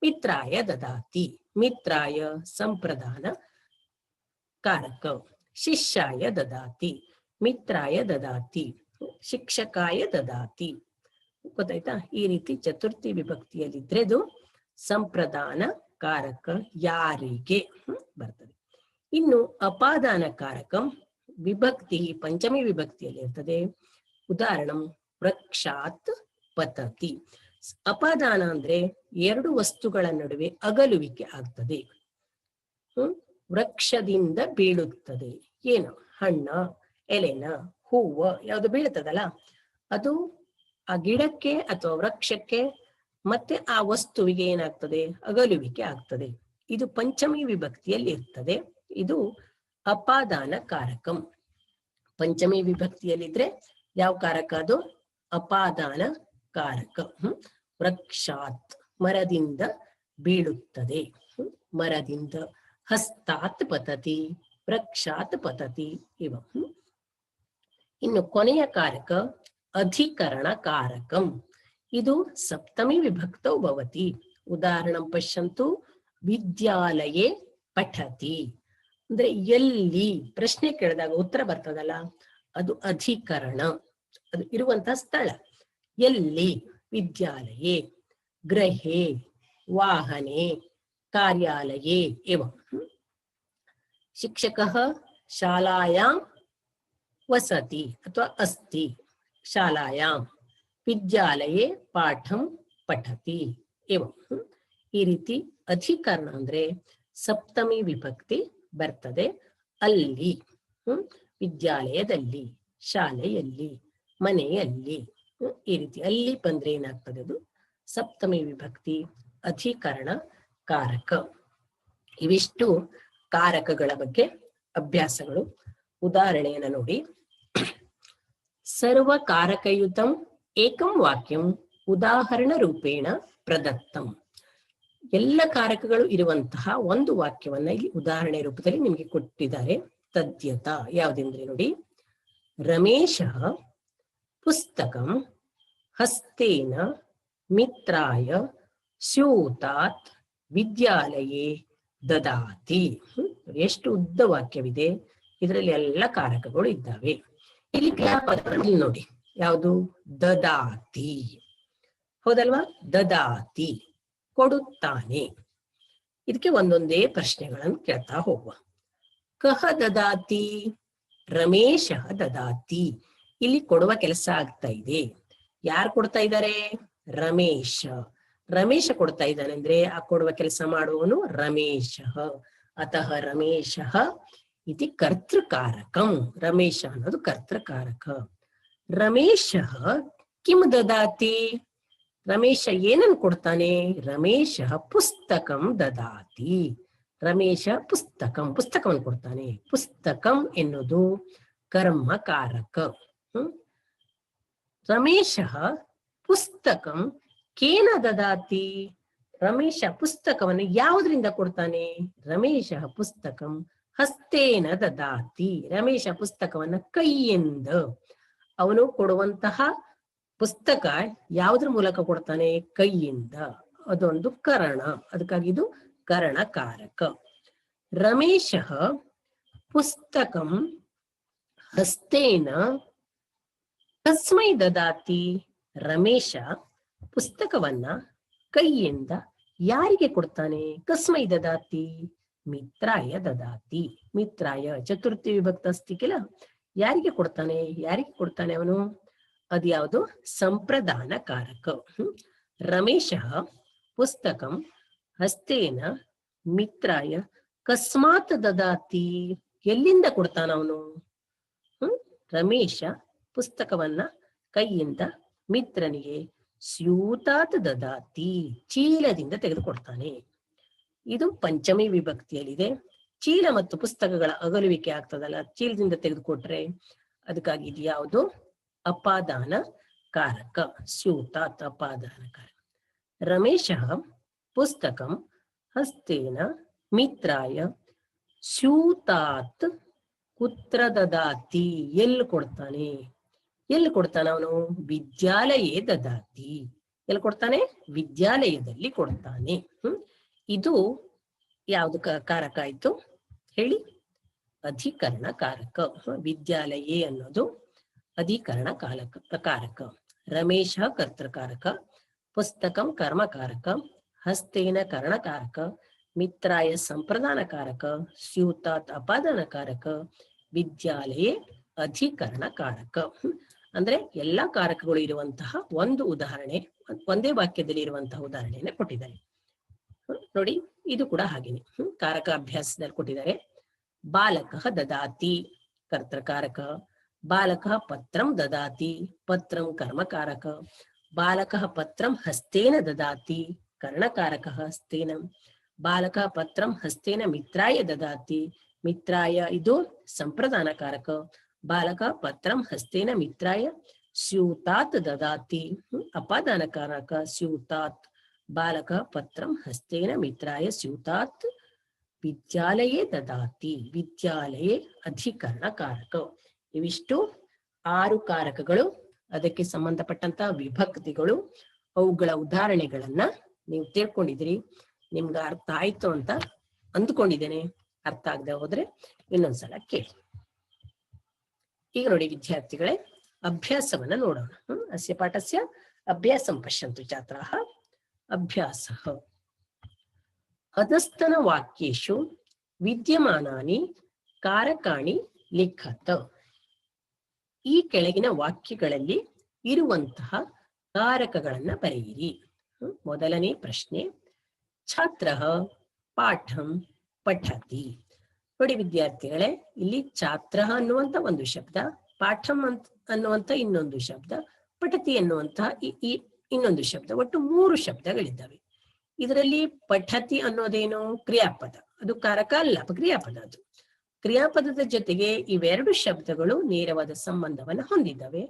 ಮಿತ್ರಾಯ ದದಾತಿ. ಮಿತ್ರಾಯ ಸಂಪ್ರದಾನ ಕಾರಕ. ಶಿಷ್ಯಾಯ ದದಾತಿ, ಮಿತ್ರಾಯ ದದಾತಿ, ಶಿಕ್ಷಕಾಯ ದದಾತಿ. ಗೊತ್ತಾಯ್ತಾ? ಈ ರೀತಿ ಚತುರ್ಥಿ ವಿಭಕ್ತಿಯಲ್ಲಿದ್ರೆದು ಸಂಪ್ರದಾನ ಕಾರಕ, ಯಾರಿಗೆ ಬರ್ತದೆ. ಇನ್ನು ಅಪಾದಾನ ಕಾರಕ ವಿಭಕ್ತಿ ಪಂಚಮಿ ವಿಭಕ್ತಿಯಲ್ಲಿ ಇರ್ತದೆ. ಉದಾಹರಣೆ ವೃಕ್ಷಾತ್ ಪತತಿ. ಅಪಾದಾನ ಅಂದ್ರೆ ಎರಡು ವಸ್ತುಗಳ ನಡುವೆ ಅಗಲುವಿಕೆ ಆಗ್ತದೆ. ವೃಕ್ಷದಿಂದ ಬೀಳುತ್ತದೆ. ಏನು? ಹಣ್ಣ, ಎಲೆನ, ಹೂವು ಯಾವುದು ಬೀಳುತ್ತದಲ್ಲ, ಅದು ಆ ಗಿಡಕ್ಕೆ ಅಥವಾ ವೃಕ್ಷಕ್ಕೆ ಮತ್ತೆ ಆ ವಸ್ತುವಿಗೆ ಏನಾಗ್ತದೆ? ಅಗಲುವಿಕೆ ಆಗ್ತದೆ. ಇದು ಪಂಚಮಿ ವಿಭಕ್ತಿಯಲ್ಲಿ ಇರ್ತದೆ. ಇದು ಅಪಾದಾನ ಕಾರಕಂ. ಪಂಚಮಿ ವಿಭಕ್ತಿಯಲ್ಲಿದ್ರೆ ಯಾವ ಕಾರಕ ಅದು? ಅಪಾದಾನ ಕಾರಕ. ವೃಕ್ಷಾತ್ ಮರದಿಂದ ಬೀಳುತ್ತದೆ, ಮರದಿಂದ. ಹಸ್ತಾತ್ ಪತತಿ, ವೃಕ್ಷಾತ್ ಪತತಿ ಇವ. ಇನ್ನು ಕೊನೆಯ ಕಾರಕ ಅಧಿಕರಣ ಕಾರಕಂ. ಇದು ಸಪ್ತಮಿ ವಿಭಕ್ತೌ ಭವತಿ. ಉದಾಹರಣಂ ಪಶ್ಯಂತು. ವಿದ್ಯಾಲಯೇ ಪಠತಿ ಅಂದ್ರೆ ಎಲ್ಲಿ ಪ್ರಶ್ನೆ ಕೇಳಿದಾಗ ಉತ್ತರ ಬರ್ತದಲ್ಲ, ಅದು ಅಧಿಕರಣ, ಅದು ಇರುವಂತಹ ಸ್ಥಳ. ಎಲ್ಲಿ? ವಿದ್ಯಾಲಯೇ, ಗೃಹೇ, ವಾಹನೆ, ಕಾರ್ಯಾಲಯೇ ಎವ. ಶಿಕ್ಷಕಃ ಶಾಲಾಯಾಂ ವಸತಿ ಅಥವಾ ಅಸ್ತಿ, ಶಾಲಾಯಾಂ. ವಿದ್ಯಾಲಯೇ ಪಾಠಂ ಪಠತಿ ಎವ. ಈ ರೀತಿ ಅಧಿಕರಣ ಅಂದ್ರೆ ಸಪ್ತಮಿ ವಿಭಕ್ತಿ ಬರ್ತದೆ. ಅಲ್ಲಿ, ವಿದ್ಯಾಲಯದಲ್ಲಿ, ಶಾಲೆಯಲ್ಲಿ, ಮನೆಯಲ್ಲಿ, ಈ ರೀತಿ ಅಲ್ಲಿ ಬಂದ್ರೆ ಏನಾಗ್ತದೆ? ಅದು ಸಪ್ತಮಿ ವಿಭಕ್ತಿ, ಅಧಿಕರಣ ಕಾರಕ. ಇವಿಷ್ಟು ಕಾರಕಗಳ ಬಗ್ಗೆ ಅಭ್ಯಾಸಗಳು. ಉದಾಹರಣೆಯನ್ನು ನೋಡಿ. ಸರ್ವ ಕಾರಕಯುತಂ ಏಕಂ ವಾಕ್ಯಂ ಉದಾಹರಣ ರೂಪೇಣ ಪ್ರದತ್ತಂ. ಎಲ್ಲ ಕಾರಕಗಳು ಇರುವಂತಹ ಒಂದು ವಾಕ್ಯವನ್ನ ಇಲ್ಲಿ ಉದಾಹರಣೆ ರೂಪದಲ್ಲಿ ನಿಮಗೆ ಕೊಟ್ಟಿದ್ದಾರೆ. ತದ್ಯತ ಯಾವುದೆಂದ್ರೆ ನೋಡಿ. ರಮೇಶ ಪುಸ್ತಕಂ ಹಸ್ತೇನ ಮಿತ್ರಾಯ ಸ್ಯೂತಾತ್ ವಿದ್ಯಾಲಯೇ ದದಾತಿ. ಎಷ್ಟು ಉದ್ದ ವಾಕ್ಯವಿದೆ, ಇದರಲ್ಲಿ ಎಲ್ಲ ಕಾರಕಗಳು ಇದ್ದಾವೆ. ಇಲ್ಲಿ ಕ್ರಿಯಾಪದಗಳು ನೋಡಿ. ಯಾವುದು? ದದಾತಿ, ಹೌದಲ್ವಾ? ದದಾತಿ ಕೊಡುತ್ತಾನೆ. ಇದಕ್ಕೆ ಒಂದೊಂದೇ ಪ್ರಶ್ನೆಗಳನ್ನು ಕೇಳ್ತಾ ಹೋಗುವ. ಕಹ ದದಾತಿ, ರಮೇಶ ದದಾತಿ. ಇಲ್ಲಿ ಕೊಡುವ ಕೆಲಸ ಆಗ್ತಾ ಇದೆ. ಯಾರು ಕೊಡ್ತಾ ಇದ್ದಾರೆ? ರಮೇಶ. ರಮೇಶ ಕೊಡ್ತಾ ಇದ್ದಾನೆ ಅಂದ್ರೆ ಆ ಕೊಡುವ ಕೆಲಸ ಮಾಡುವವನು ರಮೇಶ. ಅತಃ ರಮೇಶ ಇತಿ ಕರ್ತೃಕಾರಕಂ. ರಮೇಶ ಅನ್ನೋದು ಕರ್ತೃಕಾರಕ. ರಮೇಶ ಕಿಂ ದದಾತಿ. ರಮೇಶ ಏನನ್ನು ಕೊಡ್ತಾನೆ? ರಮೇಶ ಪುಸ್ತಕಂ ದದಾತಿ. ರಮೇಶ ಪುಸ್ತಕವನ್ನು ಕೊಡ್ತಾನೆ. ಪುಸ್ತಕಂ ಎನ್ನುವುದು ಕರ್ಮಕಾರಕ. ರಮೇಶ ಪುಸ್ತಕಂ ಕೇನ ದದಾತಿ. ರಮೇಶ ಪುಸ್ತಕವನ್ನು ಯಾವುದರಿಂದ ಕೊಡ್ತಾನೆ? ರಮೇಶ ಪುಸ್ತಕಂ ಹಸ್ತೇನ ದದಾತಿ. ರಮೇಶ ಪುಸ್ತಕವನ್ನ ಕೈಯಿಂದ. ಅವನು ಕೊಡುವಂತಹ ಪುಸ್ತಕ ಯಾವುದ್ರ ಮೂಲಕ ಕೊಡ್ತಾನೆ? ಕೈಯಿಂದ. ಅದೊಂದು ಕರಣ, ಅದಕ್ಕಾಗಿ ಇದು ಕರಣಕಾರಕ. ರಮೇಶ ಪುಸ್ತಕಂ ಹಸ್ತೇನ ಕಸ್ಮೈ ದದಾತಿ. ರಮೇಶ ಪುಸ್ತಕವನ್ನ ಕೈಯಿಂದ ಯಾರಿಗೆ ಕೊಡ್ತಾನೆ? ಕಸ್ಮೈ ದದಾತಿ ಮಿತ್ರಾಯ ದದಾತಿ. ಮಿತ್ರಾಯ ಚತುರ್ಥಿ ವಿಭಕ್ತ ಅಸ್ತಿ ಕಿಲ. ಯಾರಿಗೆ ಕೊಡ್ತಾನೆ? ಯಾರಿಗೆ ಕೊಡ್ತಾನೆ ಅವನು? ಅದ್ಯಾವುದು? ಸಂಪ್ರದಾನ ಕಾರಕ. ರಮೇಶ ಪುಸ್ತಕಂ ಹಸ್ತೇನ ಮಿತ್ರಾಯ ಕಸ್ಮಾತ್ ದದಾತಿ. ಎಲ್ಲಿಂದ ಕೊಡ್ತಾನ ಅವನು? ರಮೇಶ ಪುಸ್ತಕವನ್ನ ಕೈಯಿಂದ ಮಿತ್ರನಿಗೆ ಸ್ಯೂತಾತ್ ದದಾತಿ. ಚೀಲದಿಂದ ತೆಗೆದುಕೊಡ್ತಾನೆ. ಇದು ಪಂಚಮಿ ವಿಭಕ್ತಿಯಲ್ಲಿದೆ. ಚೀಲ ಮತ್ತು ಪುಸ್ತಕಗಳ ಅಗಲುವಿಕೆ ಆಗ್ತದಲ್ಲ, ಚೀಲದಿಂದ ತೆಗೆದುಕೊಟ್ರೆ, ಅದಕ್ಕಾಗಿ ಇದು ಯಾವುದು? ಅಪಾದಾನ ಕಾರಕ. ಸ್ಯೂತಾತ್ ಅಪಾದಾನ ಕಾರಕ. ರಮೇಶ ಪುಸ್ತಕಂ ಹಸ್ತೇನ ಮಿತ್ರಾಯ ಸ್ಯೂತಾತ್ ಕುತ್ರ ದದಾತಿ. ಎಲ್ಲಿ ಕೊಡ್ತಾನೆ? ಎಲ್ಲಿ ಕೊಡ್ತಾನೆ ಅವನು? ವಿದ್ಯಾಲಯೇ ದದಾತಿ. ಎಲ್ಲಿ ಕೊಡ್ತಾನೆ? ವಿದ್ಯಾಲಯದಲ್ಲಿ ಕೊಡ್ತಾನೆ. ಇದು ಯಾವುದು ಕಾರಕ ಆಯ್ತು ಹೇಳಿ? ಅಧಿಕರಣ ಕಾರಕ. ವಿದ್ಯಾಲಯೇ ಅನ್ನೋದು ಅಧಿಕರಣ ಕಾರಕ. ರಮೇಶ ಕರ್ತೃಕಾರಕ, ಪುಸ್ತಕಂ ಕರ್ಮಕಾರಕ, ಹಸ್ತೇನ ಕರಣಕಾರಕ, ಮಿತ್ರಾಯ ಸಂಪ್ರದಾನ ಕಾರಕ, ಸ್ಯೂತಾತ್ ಅಪಾದಾನ ಕಾರಕ, ವಿದ್ಯಾಲಯೇ ಅಧಿಕರಣ ಕಾರಕ. ಅಂದ್ರೆ ಎಲ್ಲಾ ಕಾರಕಗಳು ಇರುವಂತಹ ಒಂದು ಉದಾಹರಣೆ, ಒಂದೇ ವಾಕ್ಯದಲ್ಲಿ ಇರುವಂತಹ ಉದಾಹರಣೆಯನ್ನ ಕೊಟ್ಟಿದ್ದಾರೆ ನೋಡಿ. ಇದು ಕೂಡ ಹಾಗೇನೆ ಕಾರಕ ಅಭ್ಯಾಸದಲ್ಲಿ ಕೊಟ್ಟಿದ್ದಾರೆ. ಬಾಲಕ ದದಾತಿ ಕರ್ತೃಕಾರಕ, ಬಾಲಕ ಪತ್ರಂ ದದಾತಿ ಪತ್ರಂ ಕರ್ಮಕಾರಕ, ಬಾಲಕ ಪತ್ರಂ ಹಸ್ತೇನ ದದಾತಿ ಕರ್ಣಕಾರಕ ಹಸ್ತೇನ, ಬಾಲಕ ಪತ್ರಂ ಹಸ್ತೇನ ಮಿತ್ರಾಯ ದದಾತಿ ಮಿತ್ರಾಯ ಇದು ಸಂಪ್ರದಾನ ಕಾರಕ, ಬಾಲಕ ಪತ್ರಂ ಹಸ್ತೇನ ಮಿತ್ರಾಯ ಸ್ಯೂತಾತ್ ದದಾತಿ ಅಪಾದಾನ ಕಾರಕ ಸ್ಯೂತಾತ್, ಬಾಲಕ ಪತ್ರಂ ಹಸ್ತೇನ ಮಿತ್ರಾಯ ಸ್ಯೂತಾತ್ ವಿದ್ಯಾಲಯೇ ದದಾತಿ ವಿದ್ಯಾಲಯೇ ಅಧಿಕರಣ ಕಾರಕ. ಇವಿಷ್ಟು 6 ಕಾರಕಗಳು, ಅದಕ್ಕೆ ಸಂಬಂಧಪಟ್ಟಂತ ವಿಭಕ್ತಿಗಳು, ಅವುಗಳ ಉದಾಹರಣೆಗಳನ್ನ ನೀವು ತಿಳ್ಕೊಂಡಿದ್ದೀರಿ. ನಿಮ್ಗೆ ಅರ್ಥ ಆಯ್ತು ಅಂತ ಅಂದ್ಕೊಂಡಿದ್ದೇನೆ. ಅರ್ಥ ಆಗದೆ ಹೋದ್ರೆ ಇನ್ನೊಂದ್ಸಲ ಕೇಳಿ. ಈಗ ನೋಡಿ ವಿದ್ಯಾರ್ಥಿಗಳೇ, ಅಭ್ಯಾಸವನ್ನ ನೋಡೋಣ. ಅಸ್ಯ ಪಾಠಸ್ಯ ಅಭ್ಯಾಸಂ ಪಶ್ಯಂತು ಛಾತ್ರಾಃ. ಅಭ್ಯಾಸಃ ಅಧಸ್ತನ ವಾಕ್ಯೇಷು ವಿದ್ಯಮಾನಾನಿ ಕಾರಕಾಣಿ ಲಿಖತ. ಈ ಕೆಳಗಿನ ವಾಕ್ಯಗಳಲ್ಲಿ ಇರುವಂತಹ ಕಾರಕಗಳನ್ನ ಬರೆಯಿರಿ. ಮೊದಲನೇ ಪ್ರಶ್ನೆ, ಛಾತ್ರಃ ಪಾಠಂ ಪಠತಿ. ನೋಡಿ ವಿದ್ಯಾರ್ಥಿಗಳೇ, ಇಲ್ಲಿ ಛಾತ್ರಃ ಅನ್ನುವಂತ ಒಂದು ಶಬ್ದ, ಪಾಠಂ ಅನ್ನುವಂತ ಇನ್ನೊಂದು ಶಬ್ದ, ಪಠತಿ ಅನ್ನುವಂತಹ ಇನ್ನೊಂದು ಶಬ್ದ, ಒಟ್ಟು 3 ಶಬ್ದಗಳಿದ್ದಾವೆ. ಇದರಲ್ಲಿ ಪಠತಿ ಅನ್ನೋದೇನು? ಕ್ರಿಯಾಪದ. ಅದು ಕಾರಕ ಅಲ್ಲ, ಕ್ರಿಯಾಪದ. ಅದು ಕ್ರಿಯಾಪದದ ಜೊತೆಗೆ ಇವೆರಡು ಶಬ್ದಗಳು ನೇರವಾದ ಸಂಬಂಧವನ್ನು ಹೊಂದಿದ್ದಾವೆ.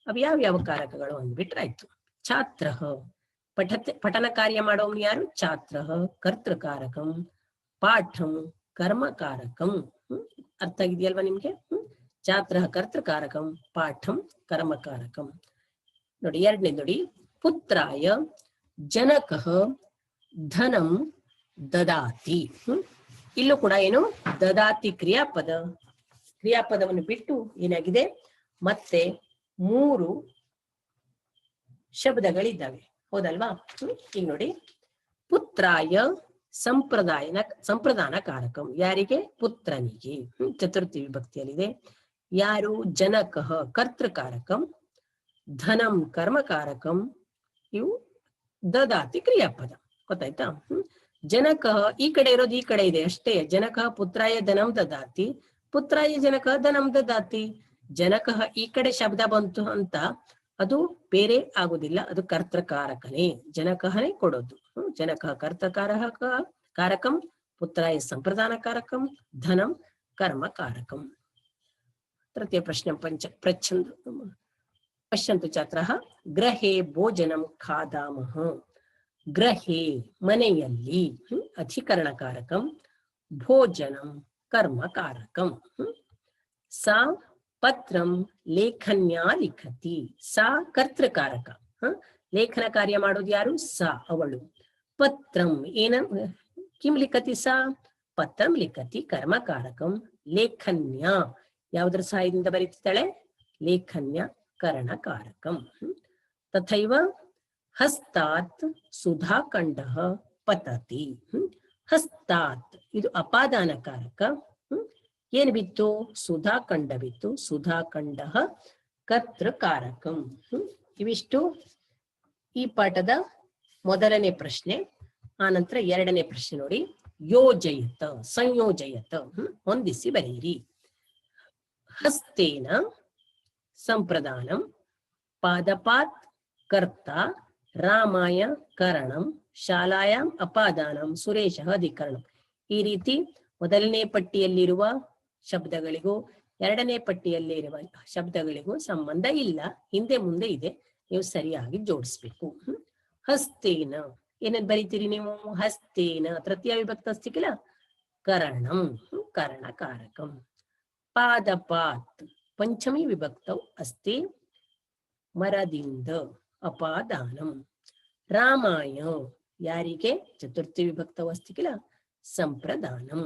ಅವು ಯಾವ ಕಾರಕಗಳು ಅಂದ್ಬಿಟ್ರಾಯ್ತು. ಛಾತ್ರಃ ಪಠನ ಕಾರ್ಯ ಮಾಡೋನು ಯಾರು? ಛಾತ್ರಃ ಕರ್ತೃಕಾರಕಂ, ಪಾಠಂ ಕರ್ಮಕಾರಕಂ. ಅರ್ಥ ಆಗಿದೆಯಲ್ವಾ ನಿಮ್ಗೆ? ಛಾತ್ರಃ ಕರ್ತೃಕಾರಕಂ, ಪಾಠಂ ಕರ್ಮಕಾರಕಂ. ನೋಡಿ ಎರಡನೇ ನೋಡಿ, ಪುತ್ರಾಯ ಜನಕಃ ಧನಂ ದದಾತಿ. ಇಲ್ಲೂ ಕೂಡ ಏನು? ದದಾತಿ ಕ್ರಿಯಾಪದ. ಕ್ರಿಯಾಪದವನ್ನು ಬಿಟ್ಟು ಏನಾಗಿದೆ? ಮತ್ತೆ 3 ಶಬ್ದಗಳಿದ್ದಾವೆ, ಹೌದಲ್ವಾ? ಈಗ ನೋಡಿ, ಪುತ್ರಾಯ ಸಂಪ್ರದಾನ ಕಾರಕಂ. ಯಾರಿಗೆ? ಪುತ್ರನಿಗೆ. ಚತುರ್ಥಿ ವಿಭಕ್ತಿಯಲ್ಲಿದೆ. ಯಾರು? ಜನಕಃ ಕರ್ತೃಕಾರಕಂ, ಧನಂ ಕರ್ಮಕಾರಕಂ, ಇವು ದದಾತಿ ಕ್ರಿಯಾಪದ. ಗೊತ್ತಾಯ್ತಾ? ಜನಕಃ ಈ ಕಡೆ ಇರೋದು ಈ ಕಡೆ ಇದೆ ಅಷ್ಟೇ. ಜನಕಃ ಪುತ್ರಾಯ ಧನಂ ದದಾತಿ, ಪುತ್ರಾಯ ಜನಕಃ ಧನಂ ದದಾತಿ. ಜನಕಃ ಈ ಕಡೆ ಶಬ್ದ ಬಂತು ಅಂತ ಅದು ಬೇರೆ ಆಗುದಿಲ್ಲ, ಅದು ಕರ್ತೃಕಾರಕನೇ, ಜನಕನೇ ಕೊಡೋದು. ಜನಕಃ ಕರ್ತೃಕಾರಕ ಕಾರಕಂ, ಪುತ್ರಾಯ ಸಂಪ್ರದಾನ ಕಾರಕಂ, ಧನಂ ಕರ್ಮಕಾರಕಂ. ತೃತೀಯ ಪ್ರಶ್ನೆ ಪಶ್ಯಂತು ಛಾತ್ರಃ. ಗೃಹೇ ಭೋಜನಂ ಖಾದಾಮಃ. ಗೃಹೇ ಮನೆಯಲ್ಲಿ ಅಧಿಕರಣಕಾರಕಂ, ಭೋಜನಂ ಕರ್ಮಕಾರಕಂ. ಸಾ ಪತ್ರಂ ಲೇಖನ್ಯಾ ಲಿಖತಿ. ಸಾ ಕರ್ತೃಕಾರಕ, ಲೇಖನ ಕಾರ್ಯ ಮಾಡೋದು ಯಾರು? ಸಾ ಅವಳು. ಪತ್ರಂ ಕಿಂ ಲಿಖತಿ? ಸಾ ಪತ್ರಂ ಲಿಖತಿ ಕರ್ಮಕಾರಕಂ. ಲೇಖನ್ಯ ಯಾವುದರ ಸಹಾಯದಿಂದ ಬರೀತಿದ್ದಾಳೆ? ಲೇಖನ್ಯ ಕರಣಕಾರಕಂ. ತಥೈವ ಹಸ್ತಾತ್ ಸುಧಾಖಂಡಃ ಪತತಿ. ಹಸ್ತಾತ್ ಇದು ಅಪಾದಾನಕಾರಕ. ಏನ್ ಬಿತ್ತು? ಸುಧಾಖಂಡ ಬಿತ್ತು. ಸುಧಾಖಂಡಃ ಕರ್ತೃಕಾರಕಂ. ಇವಿಷ್ಟು ಈ ಪಾಠದ ಮೊದಲನೇ ಪ್ರಶ್ನೆ. ಆನಂತರ ಎರಡನೇ ಪ್ರಶ್ನೆ ನೋಡಿ. ಯೋಜಯತ, ಸಂಯೋಜಯತ, ಹೊಂದಿಸಿ ಬರೆಯಿರಿ. ಹಸ್ತೇನ ಸಂಪ್ರದಾನಂ, ಪಾದಪಾತ್ ಕರ್ತ, ರಾಮಾಯ ಕರಣಂ, ಶಾಲಾಯಾಂ ಅಪಾದಾನಂ, ಸುರೇಶಃ ಅಧಿಕರಣಂ. ಈ ರೀತಿ ಮೊದಲನೇ ಪಟ್ಟಿಯಲ್ಲಿರುವ ಶಬ್ದಗಳಿಗೂ ಎರಡನೇ ಪಟ್ಟಿಯಲ್ಲಿರುವ ಶಬ್ದಗಳಿಗೂ ಸಂಬಂಧ ಇಲ್ಲ, ಹಿಂದೆ ಮುಂದೆ ಇದೆ, ನೀವು ಸರಿಯಾಗಿ ಜೋಡಿಸ್ಬೇಕು. ಹಸ್ತೇನ ಏನೇನ್ ಬರೀತೀರಿ ನೀವು? ಹಸ್ತೇನ ತೃತೀಯ ವಿಭಕ್ತ ಅಸ್ತಿಕಿಲ್ಲ, ಕರಣಂ ಕರ್ಣಕಾರಕಂ. ಪಾದಪಾತ್ ಪಂಚಮಿ ವಿಭಕ್ತೌ ಅಸ್ತಿ, ಮರದಿಂದ ಅಪಾದಾನಂ. ರಾಮಾಯ ಯಾರಿಗೆ? ಚತುರ್ಥಿ ವಿಭಕ್ತವು ಅಸ್ತಿ ಕಿಲ, ಸಂಪ್ರದಾನಂ.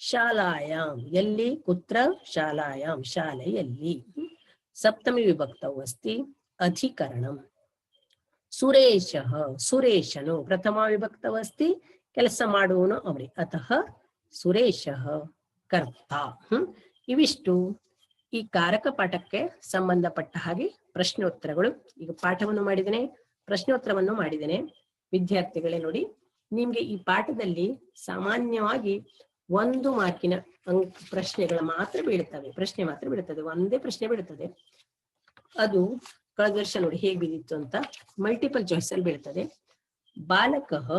ಶಾಲಾಯಾಂ ಎಲ್ಲಿ? ಕುತ್ರ? ಶಾಲಾಯಾಂ ಶಾಲೆಯಲ್ಲಿ. ಸಪ್ತಮಿ ವಿಭಕ್ತವು ಅಸ್ತಿ, ಅಧಿಕರಣಂ. ಸುರೇಶಃ ಸುರೇಶನು ಪ್ರಥಮ ವಿಭಕ್ತವು ಅಸ್ತಿ, ಕೆಲಸ ಮಾಡುವನು ಅವರೇ, ಅತಃ ಸುರೇಶಃ ಕರ್ತ. ಇವಿಷ್ಟು ಈ ಕಾರಕ ಪಾಠಕ್ಕೆ ಸಂಬಂಧಪಟ್ಟ ಹಾಗೆ ಪ್ರಶ್ನೋತ್ತರಗಳು. ಈಗ ಪಾಠವನ್ನು ಮಾಡಿದ್ದೇನೆ, ಪ್ರಶ್ನೋತ್ತರವನ್ನು ಮಾಡಿದ್ದೇನೆ. ವಿದ್ಯಾರ್ಥಿಗಳೇ ನೋಡಿ, ನಿಮ್ಗೆ ಈ ಪಾಠದಲ್ಲಿ ಸಾಮಾನ್ಯವಾಗಿ 1 ಮಾರ್ಕಿನ ಪ್ರಶ್ನೆಗಳು ಮಾತ್ರ ಬೀಳುತ್ತವೆ. ಪ್ರಶ್ನೆ ಮಾತ್ರ ಬೀಳುತ್ತದೆ, ಒಂದೇ ಪ್ರಶ್ನೆ ಬೀಳುತ್ತದೆ. ಅದು ಕಳೆದ ವರ್ಷ ನೋಡಿ ಹೇಗೆ ಬಿದ್ದಿತ್ತು ಅಂತ, ಮಲ್ಟಿಪಲ್ ಚಾಯ್ಸ್ ಅಲ್ಲಿ ಬೀಳ್ತದೆ. ಬಾಲಕಃ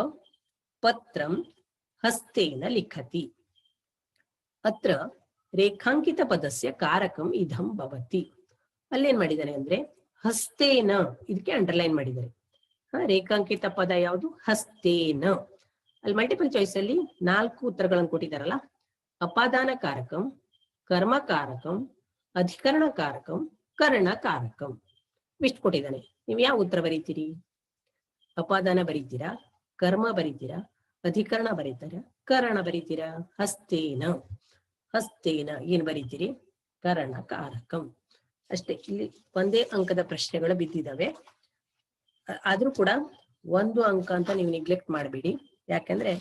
ಪತ್ರಂ ಹಸ್ತೇನ ಲಿಖತಿ. ಅತ್ರ ರೇಖಾಂಕಿತ ಪದಸ್ಯ ಕಾರಕಂ ಇದಂ ಭವತಿ. ಅಲ್ಲೇನ್ ಮಾಡಿದ್ದಾರೆ ಅಂದ್ರೆ ಹಸ್ತೇನ, ಇದಕ್ಕೆ ಅಂಡರ್ಲೈನ್ ಮಾಡಿದ್ದಾರೆ. ರೇಖಾಂಕಿತ ಪದ ಯಾವುದು? ಹಸ್ತೇನ. ಅಲ್ಲಿ ಮಲ್ಟಿಪಲ್ ಚಾಯ್ಸ್ ಅಲ್ಲಿ 4 ಉತ್ತರಗಳನ್ನು ಕೊಟ್ಟಿದ್ದಾರಲ್ಲ, ಅಪಾದಾನ ಕಾರಕಂ, ಕರ್ಮಕಾರಕಂ, ಅಧಿಕರಣ ಕಾರಕಂ, ಕರ್ಣಕಾರಕಂ, ಇಷ್ಟು ಕೊಟ್ಟಿದ್ದಾನೆ. ನೀವು ಯಾವ ಉತ್ತರ ಬರೀತೀರಿ? ಅಪಾದಾನ ಬರೀತೀರಾ, ಕರ್ಮ ಬರೀತೀರಾ, ಅಧಿಕರಣ ಬರೀತೀರಾ, ಕರಣ ಬರೀತೀರಾ? ಹಸ್ತೇನ. ಹಸ್ತೇನ ಏನ್ ಬರೀತೀರಿ? ಕರ್ಣಕಾರಕಂ. ಅಷ್ಟೇ. ಇಲ್ಲಿ ಒಂದೇ ಅಂಕದ ಪ್ರಶ್ನೆಗಳು ಬಿದ್ದಿದ್ದಾವೆ. ಆದ್ರೂ ಕೂಡ 1 ಅಂಕ ಅಂತ ನೀವು ನೆಗ್ಲೆಕ್ಟ್ ಮಾಡಬೇಡಿ. ಯಾಕಂದ್ರೆ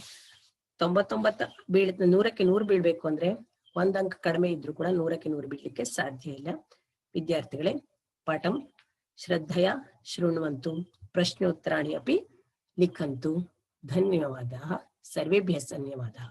99 100ಕ್ಕೆ 100 ಬೀಳ್ಬೇಕು ಅಂದ್ರೆ 1 ಅಂಕ ಕಡಿಮೆ ಇದ್ರೂ ಕೂಡ 100ಕ್ಕೆ 100 ಬೀಳ್ಲಿಕ್ಕೆ ಸಾಧ್ಯ ಇಲ್ಲ. ವಿದ್ಯಾರ್ಥಿಗಳೇ, ಪಾಠಂ ಶ್ರದ್ಧೆಯ ಶೃಣ್ವಂತು, ಪ್ರಶ್ನೋತ್ತರಾಣಿ ಅಪಿ ಲಿಖಂತು. ಧನ್ಯವಾದः. ಸರ್ವೇಭ್ಯः ಧನ್ಯವಾದः.